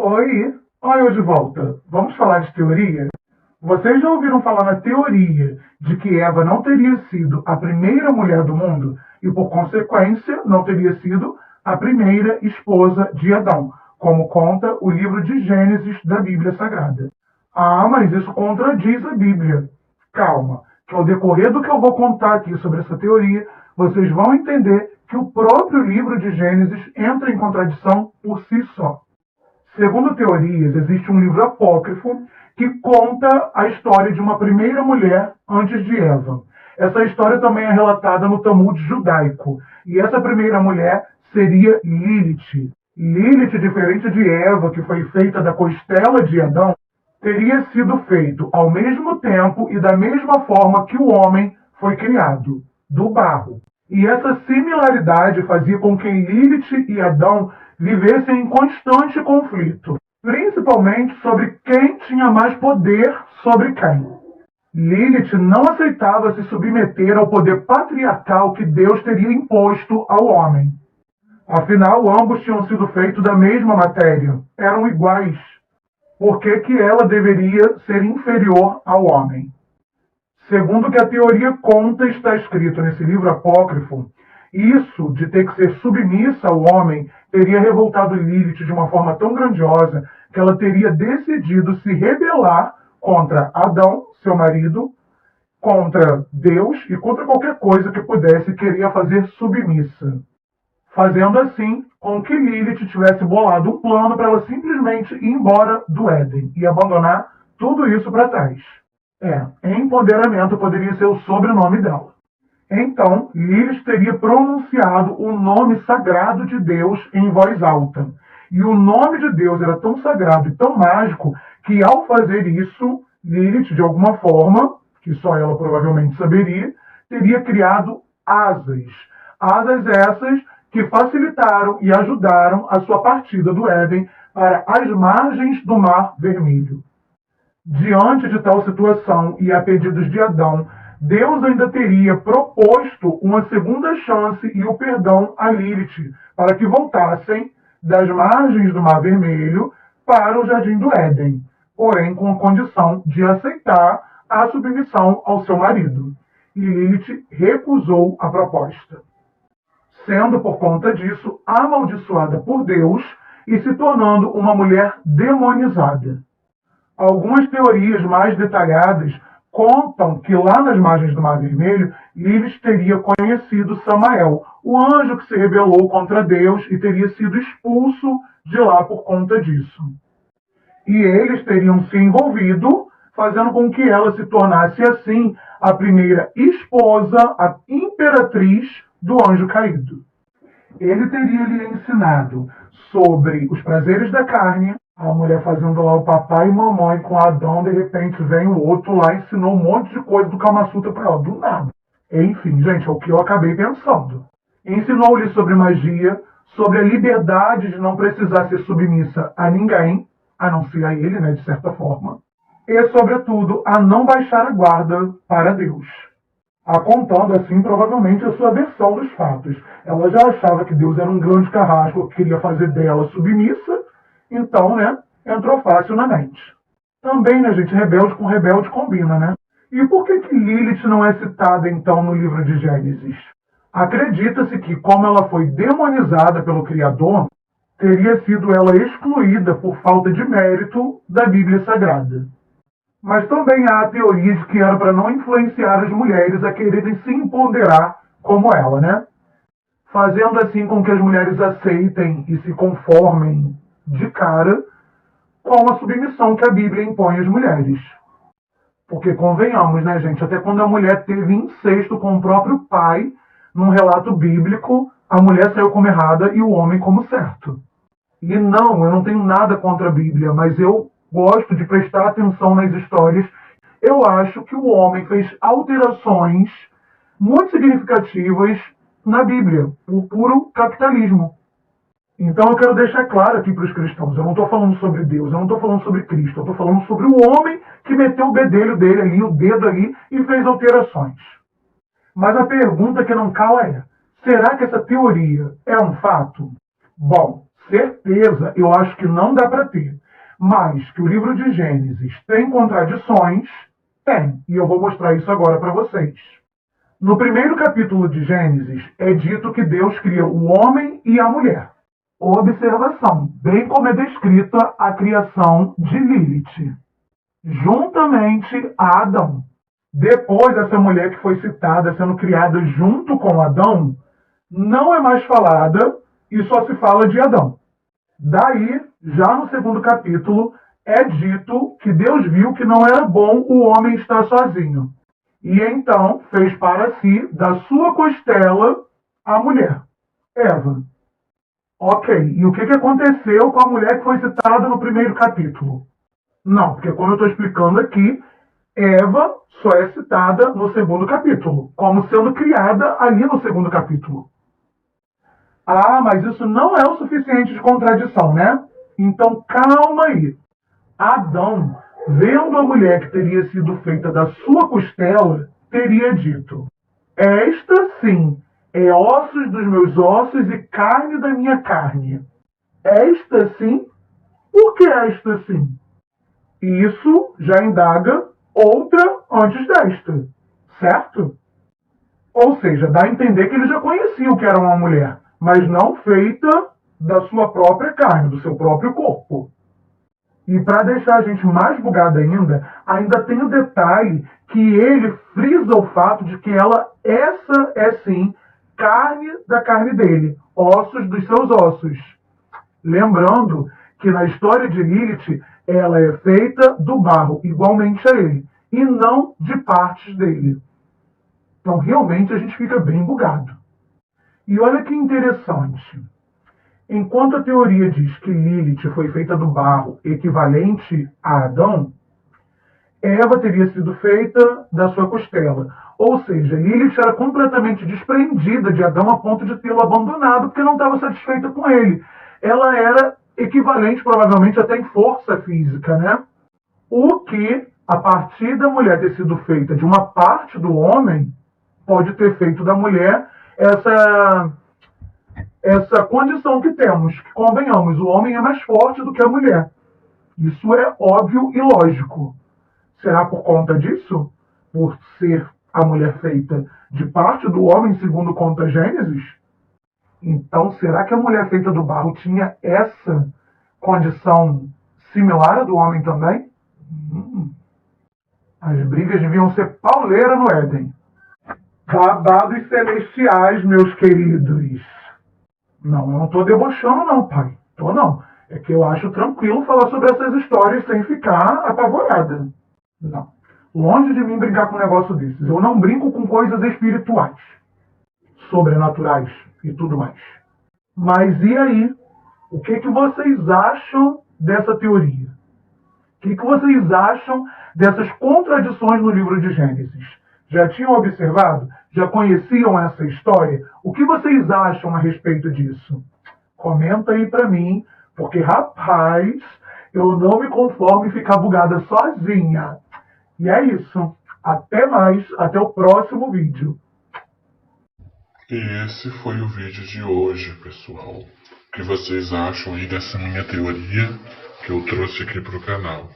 Oi, olha eu de volta. Vamos falar de teoria? Vocês já ouviram falar na teoria de que Eva não teria sido a primeira mulher do mundo e, por consequência, não teria sido a primeira esposa de Adão, como conta o livro de Gênesis da Bíblia Sagrada? Ah, mas isso contradiz a Bíblia. Calma, que ao decorrer do que eu vou contar aqui sobre essa teoria, vocês vão entender que o próprio livro de Gênesis entra em contradição por si só. Segundo teorias, existe um livro apócrifo que conta a história de uma primeira mulher antes de Eva. Essa história também é relatada no Talmud judaico. E essa primeira mulher seria Lilith. Lilith, diferente de Eva, que foi feita da costela de Adão, teria sido feito ao mesmo tempo e da mesma forma que o homem foi criado, do barro. E essa similaridade fazia com que Lilith e Adão vivessem em constante conflito, principalmente sobre quem tinha mais poder sobre quem. Lilith não aceitava se submeter ao poder patriarcal que Deus teria imposto ao homem. Afinal, ambos tinham sido feitos da mesma matéria, eram iguais. Por que ela deveria ser inferior ao homem? Segundo o que a teoria conta, está escrito nesse livro apócrifo, isso de ter que ser submissa ao homem teria revoltado Lilith de uma forma tão grandiosa que ela teria decidido se rebelar contra Adão, seu marido, contra Deus e contra qualquer coisa que pudesse querer fazer submissa. Fazendo assim com que Lilith tivesse bolado um plano para ela simplesmente ir embora do Éden e abandonar tudo isso para trás. Empoderamento poderia ser o sobrenome dela. Então, Lilith teria pronunciado o nome sagrado de Deus em voz alta. E o nome de Deus era tão sagrado e tão mágico que, ao fazer isso, Lilith, de alguma forma, que só ela provavelmente saberia, teria criado asas. Asas essas que facilitaram e ajudaram a sua partida do Éden para as margens do Mar Vermelho. Diante de tal situação e a pedidos de Adão, Deus ainda teria proposto uma segunda chance e o perdão a Lilith, para que voltassem das margens do Mar Vermelho para o Jardim do Éden, porém com a condição de aceitar a submissão ao seu marido. E Lilith recusou a proposta, sendo por conta disso amaldiçoada por Deus e se tornando uma mulher demonizada. Algumas teorias mais detalhadas contam que lá nas margens do Mar Vermelho, Lilith teria conhecido Samael, o anjo que se rebelou contra Deus e teria sido expulso de lá por conta disso. E eles teriam se envolvido, fazendo com que ela se tornasse assim a primeira esposa, a imperatriz do anjo caído. Ele teria lhe ensinado sobre os prazeres da carne. A mulher fazendo lá o papai e mamãe com Adão, de repente vem o outro lá e ensinou um monte de coisa do Kama Sutra para ela, do nada. Enfim, gente, é o que eu acabei pensando. Ensinou-lhe sobre magia, sobre a liberdade de não precisar ser submissa a ninguém, a não ser a ele, né, de certa forma. E, sobretudo, a não baixar a guarda para Deus. Apontando, assim, provavelmente a sua versão dos fatos. Ela já achava que Deus era um grande carrasco que queria fazer dela submissa. Então, né, entrou fácil na mente. Também, né, gente, rebelde com rebelde combina, né? E por que Lilith não é citada, então, no livro de Gênesis? Acredita-se que, como ela foi demonizada pelo Criador, teria sido ela excluída por falta de mérito da Bíblia Sagrada. Mas também há a teoria de que era para não influenciar as mulheres a quererem se empoderar como ela, né? Fazendo assim com que as mulheres aceitem e se conformem de cara com a submissão que a Bíblia impõe às mulheres. Porque convenhamos, né, gente, até quando a mulher teve incesto com o próprio pai, num relato bíblico, a mulher saiu como errada e o homem como certo. E não, eu não tenho nada contra a Bíblia, mas eu gosto de prestar atenção nas histórias. Eu acho que o homem fez alterações muito significativas na Bíblia, por puro capitalismo. Então eu quero deixar claro aqui para os cristãos, eu não estou falando sobre Deus, eu não estou falando sobre Cristo, eu estou falando sobre o homem que meteu o bedelho dele ali, o dedo ali, e fez alterações. Mas a pergunta que não cala é, será que essa teoria é um fato? Bom, certeza, eu acho que não dá para ter. Mas que o livro de Gênesis tem contradições, tem. E eu vou mostrar isso agora para vocês. No primeiro capítulo de Gênesis, é dito que Deus cria o homem e a mulher. Observação, bem como é descrita a criação de Lilith, juntamente a Adão. Depois dessa mulher que foi citada sendo criada junto com Adão, não é mais falada e só se fala de Adão. Daí, já no segundo capítulo, é dito que Deus viu que não era bom o homem estar sozinho. E então fez para si, da sua costela, a mulher, Eva. Ok, e o que aconteceu com a mulher que foi citada no primeiro capítulo? Não, porque como eu estou explicando aqui, Eva só é citada no segundo capítulo, como sendo criada ali no segundo capítulo. Ah, mas isso não é o suficiente de contradição, né? Então calma aí. Adão, vendo a mulher que teria sido feita da sua costela, teria dito: esta sim é ossos dos meus ossos e carne da minha carne. Esta sim? Por que esta sim? Isso já indaga outra antes desta, certo? Ou seja, dá a entender que ele já conhecia o que era uma mulher, mas não feita da sua própria carne, do seu próprio corpo. E para deixar a gente mais bugada ainda tem o detalhe que ele frisa o fato de que essa é sim carne da carne dele, ossos dos seus ossos. Lembrando que na história de Lilith, ela é feita do barro, igualmente a ele, e não de partes dele. Então, realmente, a gente fica bem bugado. E olha que interessante. Enquanto a teoria diz que Lilith foi feita do barro, equivalente a Adão, Eva teria sido feita da sua costela. Ou seja, Lilith era completamente desprendida de Adão a ponto de tê-lo abandonado porque não estava satisfeita com ele. Ela era equivalente, provavelmente, até em força física, né? O que, a partir da mulher ter sido feita de uma parte do homem, pode ter feito da mulher essa condição que temos, que convenhamos, o homem é mais forte do que a mulher. Isso é óbvio e lógico. Será por conta disso? Por ser a mulher feita de parte do homem, segundo conta Gênesis? Então, será que a mulher feita do barro tinha essa condição similar à do homem também? As brigas deviam ser pauleira no Éden. Babados celestiais, meus queridos. Não, eu não estou debochando não, pai. Tô não. É que eu acho tranquilo falar sobre essas histórias sem ficar apavorada. Não. Longe de mim brincar com um negócio desses. Eu não brinco com coisas espirituais, sobrenaturais e tudo mais. Mas e aí? O que vocês acham dessa teoria? O que vocês acham dessas contradições no livro de Gênesis? Já tinham observado? Já conheciam essa história? O que vocês acham a respeito disso? Comenta aí pra mim, porque, rapaz, eu não me conformo em ficar bugada sozinha. E é isso. Até mais. Até o próximo vídeo. E esse foi o vídeo de hoje, pessoal. O que vocês acham aí dessa minha teoria que eu trouxe aqui pro canal?